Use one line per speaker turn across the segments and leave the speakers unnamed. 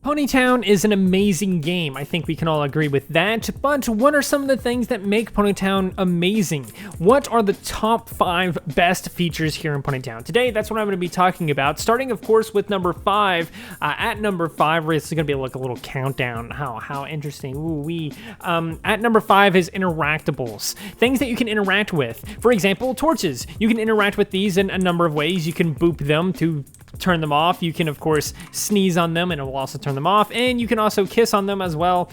Ponytown is an amazing game. I think we can all agree with that, but what are some of the things that make Ponytown amazing? What are the top 5 best features here in Ponytown? Today, that's what I'm going to be talking about, starting, of course, with number 5. At number 5, this is going to be like a little countdown. How interesting. Ooh-wee. At number 5 is Interactables. Things that you can interact with. For example, torches. You can interact with these in a number of ways. You can boop them to turn them off. You can, of course, sneeze on them and it will also turn them off, and you can also kiss on them as well.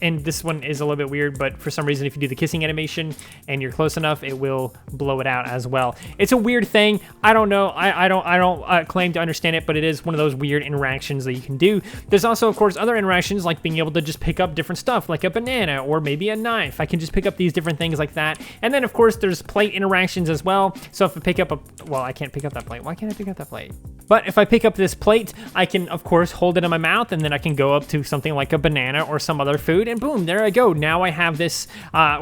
And this one is a little bit weird, but for some reason, if you do the kissing animation and you're close enough, it will blow it out as well. It's a weird thing. I don't know. I don't claim to understand it, but it is one of those weird interactions that you can do. There's also, of course, other interactions like being able to just pick up different stuff, like a banana or maybe a knife. I can just pick up these different things like that. And then, of course, there's plate interactions as well. So if I pick up well, I can't pick up that plate. Why can't I pick up that plate? But if I pick up this plate, I can, of course, hold it in my mouth, and then I can go up to something like a banana or some other food, and boom, there I go. Now I have this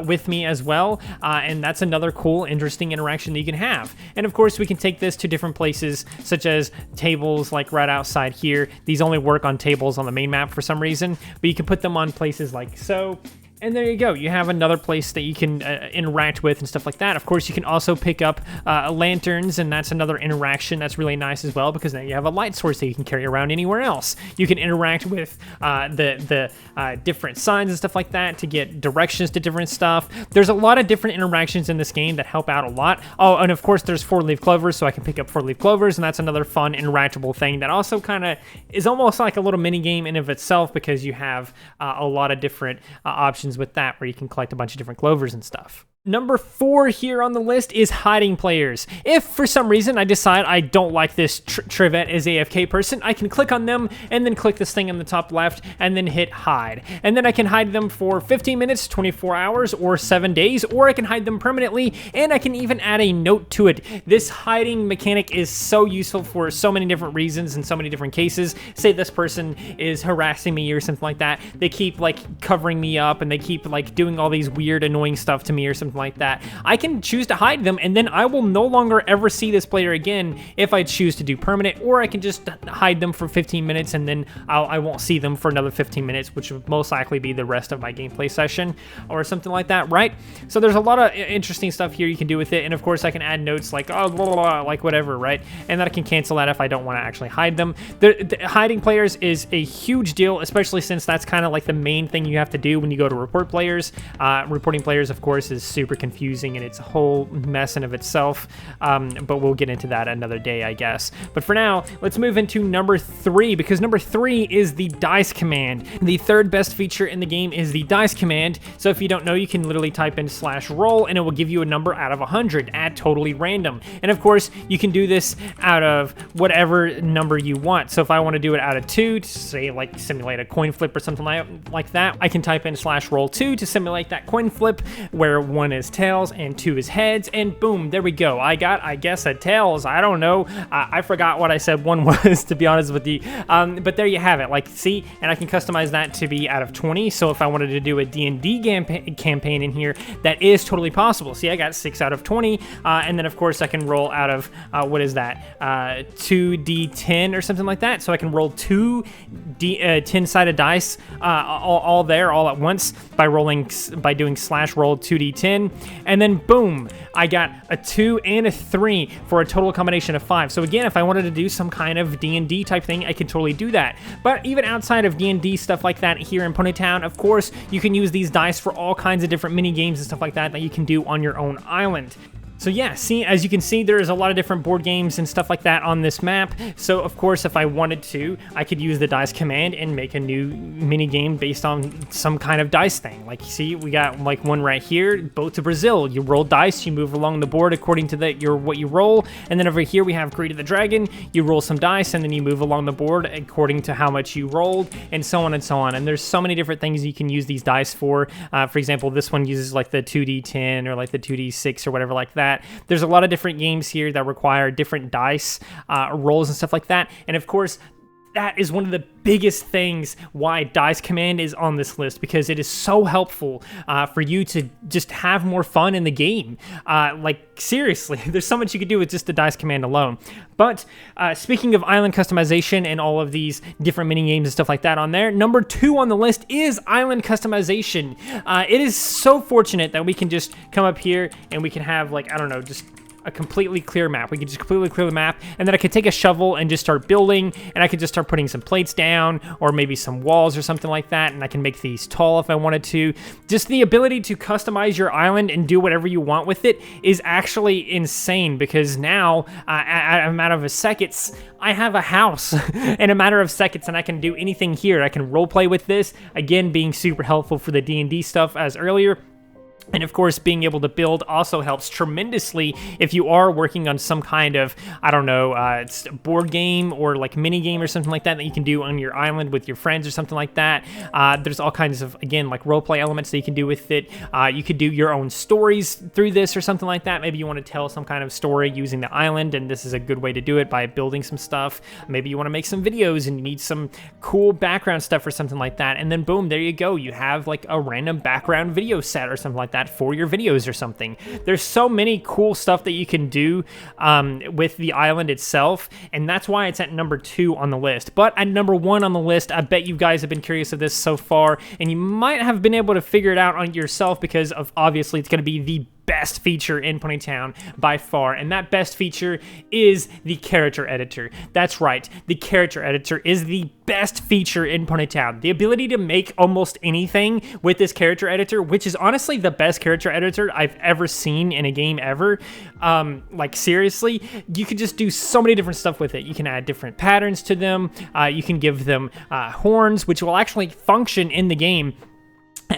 with me as well, and that's another cool, interesting interaction that you can have. And, of course, we can take this to different places, such as tables, like right outside here. These only work on tables on the main map for some reason, but you can put them on places like so. And there you go. You have another place that you can interact with and stuff like that. Of course, you can also pick up lanterns, and that's another interaction that's really nice as well, because now you have a light source that you can carry around anywhere else. You can interact with the different signs and stuff like that to get directions to different stuff. There's a lot of different interactions in this game that help out a lot. Oh, and of course, there's 4-leaf clovers, so I can pick up 4-leaf clovers, and that's another fun interactable thing that also kind of is almost like a little mini game in of itself, because you have a lot of different options with that, where you can collect a bunch of different clovers and stuff. Number 4 here on the list is hiding players. If for some reason I decide I don't like this Trivette as AFK person, I can click on them and then click this thing in the top left and then hit hide. And then I can hide them for 15 minutes, 24 hours, or 7 days, or I can hide them permanently, and I can even add a note to it. This hiding mechanic is so useful for so many different reasons in so many different cases. Say this person is harassing me or something like that. They keep like covering me up, and they keep like doing all these weird, annoying stuff to me or something like that. I can choose to hide them, and then I will no longer ever see this player again if I choose to do permanent, or I can just hide them for 15 minutes and then I won't see them for another 15 minutes, which would most likely be the rest of my gameplay session or something like that, right? So there's a lot of interesting stuff here you can do with it, and of course I can add notes like, oh, blah, blah, blah, like whatever, right? And then I can cancel that if I don't want to actually hide them. The hiding players is a huge deal, especially since that's kind of like the main thing you have to do when you go to report players. Reporting players, of course, is super confusing, and it's a whole mess in of itself, but we'll get into that another day, I guess. But for now, let's move into number 3, because number 3 is the dice command. The third best feature in the game is the dice command. So if you don't know, you can literally type in /roll, and it will give you a number out of 100 at totally random. And of course, you can do this out of whatever number you want. So if I want to do it out of 2 to say like simulate a coin flip or something like that, I can type in /roll2 to simulate that coin flip where 1 is tails and 2 is heads, and boom, there we go. I got, I guess, a tails. I don't know. I forgot what I said 1 was, to be honest with you. But there you have it. Like, see, and I can customize that to be out of 20. So if I wanted to do a D&D campaign in here, that is totally possible. See, I got 6 out of 20, and then of course I can roll out of what is that? 2d10 or something like that. So I can roll 2 10-sided dice all there all at once by doing /roll 2d10, and then boom, I got a 2 and a 3 for a total combination of 5. So again, if I wanted to do some kind of D&D type thing, I could totally do that. But even outside of D&D stuff like that here in Ponytown, of course, you can use these dice for all kinds of different mini games and stuff like that you can do on your own island. So yeah, see, as you can see, there's a lot of different board games and stuff like that on this map. So of course, if I wanted to, I could use the dice command and make a new mini game based on some kind of dice thing. Like, see, we got like one right here, Boat to Brazil. You roll dice, you move along the board according to what you roll. And then over here, we have Greed of the Dragon. You roll some dice, and then you move along the board according to how much you rolled, and so on and so on. And there's so many different things you can use these dice for. For example, this one uses like the 2d10 or like the 2d6 or whatever like that. There's a lot of different games here that require different dice rolls and stuff like that. And of course, that is one of the biggest things why dice command is on this list, because it is so helpful for you to just have more fun in the game. Like, seriously, there's so much you could do with just the dice command alone. But speaking of island customization and all of these different mini games and stuff like that on there, number 2 on the list is island customization. It is so fortunate that we can just come up here and we can have, like, I don't know, just a completely clear map. We can just completely clear the map, and then I could take a shovel and just start building, and I could just start putting some plates down, or maybe some walls or something like that, and I can make these tall if I wanted to. Just the ability to customize your island and do whatever you want with it is actually insane, because now, at a matter of seconds, I have a house in a matter of seconds, and I can do anything here. I can roleplay with this, again, being super helpful for the D&D stuff as earlier. And of course, being able to build also helps tremendously if you are working on some kind of, I don't know, it's a board game or like mini game or something like that that you can do on your island with your friends or something like that. There's all kinds of, again, like roleplay elements that you can do with it. You could do your own stories through this or something like that. Maybe you want to tell some kind of story using the island, and this is a good way to do it by building some stuff. Maybe you want to make some videos and you need some cool background stuff or something like that. And then boom, there you go. You have like a random background video set or something like that for your videos or something. There's so many cool stuff that you can do with the island itself, and that's why it's at number 2 on the list. But at number 1 on the list, I bet you guys have been curious of this so far, and you might have been able to figure it out on yourself, because of obviously it's going to be the best feature in Ponytown by far, and that best feature is the character editor. That's right, the character editor is the best feature in Ponytown. The ability to make almost anything with this character editor, which is honestly the best character editor I've ever seen in a game ever. Like, seriously, you can just do so many different stuff with it. You can add different patterns to them. You can give them horns, which will actually function in the game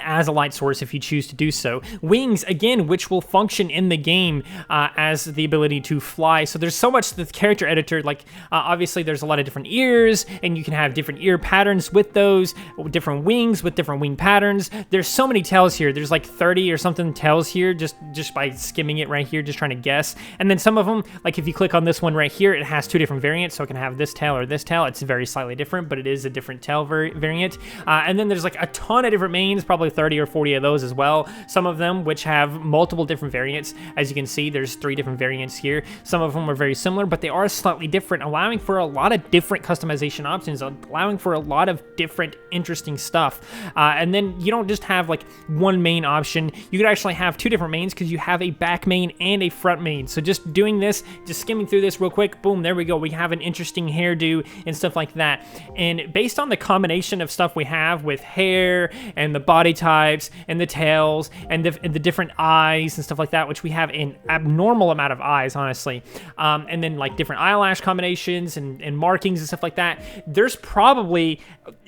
as a light source if you choose to do so. Wings, again, which will function in the game as the ability to fly. So there's so much the character editor, like obviously there's a lot of different ears, and you can have different ear patterns with those, different wings with different wing patterns. There's so many tails here. There's like 30 or something tails here just by skimming it right here, just trying to guess. And then some of them, like if you click on this one right here, it has 2 different variants, so it can have this tail or this tail. It's very slightly different, but it is a different tail variant. And then there's like a ton of different manes, probably 30 or 40 of those as well. Some of them which have multiple different variants. As you can see, there's 3 different variants here. Some of them are very similar, but they are slightly different, allowing for a lot of different customization options, allowing for a lot of different interesting stuff. And then you don't just have like one main option. You could actually have 2 different mains, because you have a back main and a front main. So just doing this, just skimming through this real quick, boom, there we go. We have an interesting hairdo and stuff like that. And based on the combination of stuff we have with hair and the body types and the tails and the different eyes and stuff like that, which we have an abnormal amount of eyes, honestly, and then like different eyelash combinations and markings and stuff like that, there's probably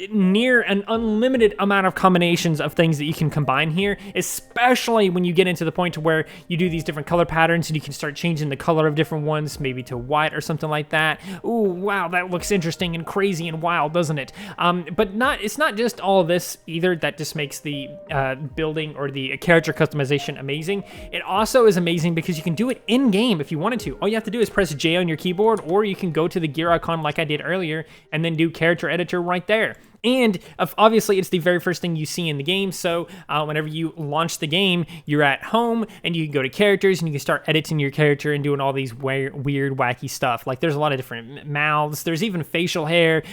near an unlimited amount of combinations of things that you can combine here, especially when you get into the point to where you do these different color patterns and you can start changing the color of different ones, maybe to white or something like that. Ooh, wow, that looks interesting and crazy and wild, doesn't it? But it's not just all of this either that just makes the building or the character customization amazing. It also is amazing because you can do it in-game if you wanted to. All you have to do is press J on your keyboard, or you can go to the gear icon like I did earlier and then do character editor right there. And obviously, it's the very first thing you see in the game, so whenever you launch the game, you're at home, and you can go to characters, and you can start editing your character and doing all these weird, wacky stuff. Like, there's a lot of different mouths. There's even facial hair.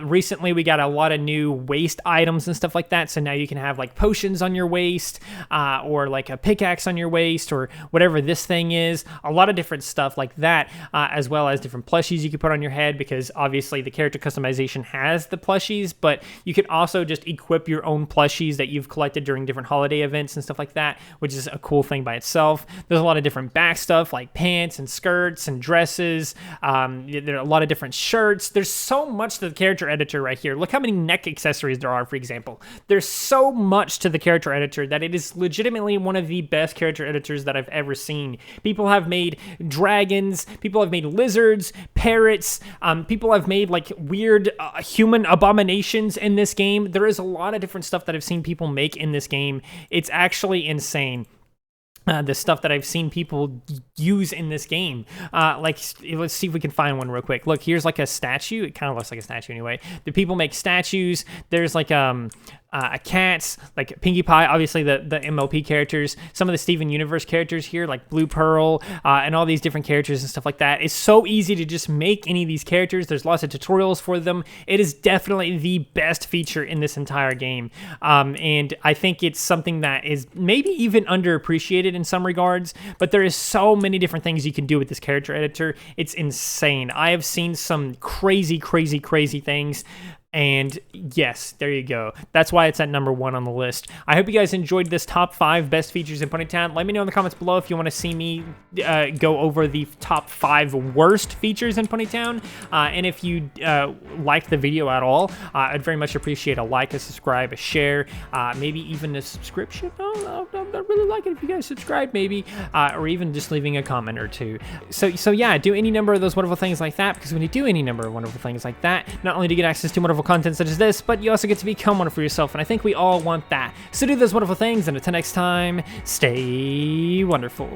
Recently, we got a lot of new waist items and stuff like that, so now you can have, like, potions on your waist, or, like, a pickaxe on your waist, or whatever this thing is. A lot of different stuff like that, as well as different plushies you can put on your head, because, obviously, the character customization has the plushies, but you can also just equip your own plushies that you've collected during different holiday events and stuff like that, which is a cool thing by itself. There's a lot of different back stuff like pants and skirts and dresses. There are a lot of different shirts. There's so much to the character editor right here. Look how many neck accessories there are, for example. There's so much to the character editor that it is legitimately one of the best character editors that I've ever seen. People have made dragons. People have made lizards, parrots. People have made like weird human abominations in this game. There is a lot of different stuff that I've seen people make in this game. It's actually insane. the stuff that I've seen people use in this game. Like, let's see if we can find one real quick. Look, here's like a statue. It kind of looks like a statue anyway. The people make statues. There's like a cat, like Pinkie Pie, obviously the MLP characters, some of the Steven Universe characters here, like Blue Pearl, and all these different characters and stuff like that. It's so easy to just make any of these characters. There's lots of tutorials for them. It is definitely the best feature in this entire game. And I think it's something that is maybe even underappreciated in some regards, but there is so many different things you can do with this character editor. It's insane. I have seen some crazy, crazy, crazy things. And yes, there you go. That's why it's at number 1 on the list. I hope you guys enjoyed this top 5 best features in Ponytown. Let me know in the comments below if you want to see me go over the top 5 worst features in Ponytown. And if you liked the video at all, I'd very much appreciate a like, a subscribe, a share, maybe even a subscription. I'd really like it if you guys subscribe, maybe, or even just leaving a comment or two. So yeah, do any number of those wonderful things like that, because when you do any number of wonderful things like that, not only do you get access to wonderful content such as this, but you also get to become wonderful yourself, and I think we all want that. So do those wonderful things, and until next time, stay wonderful.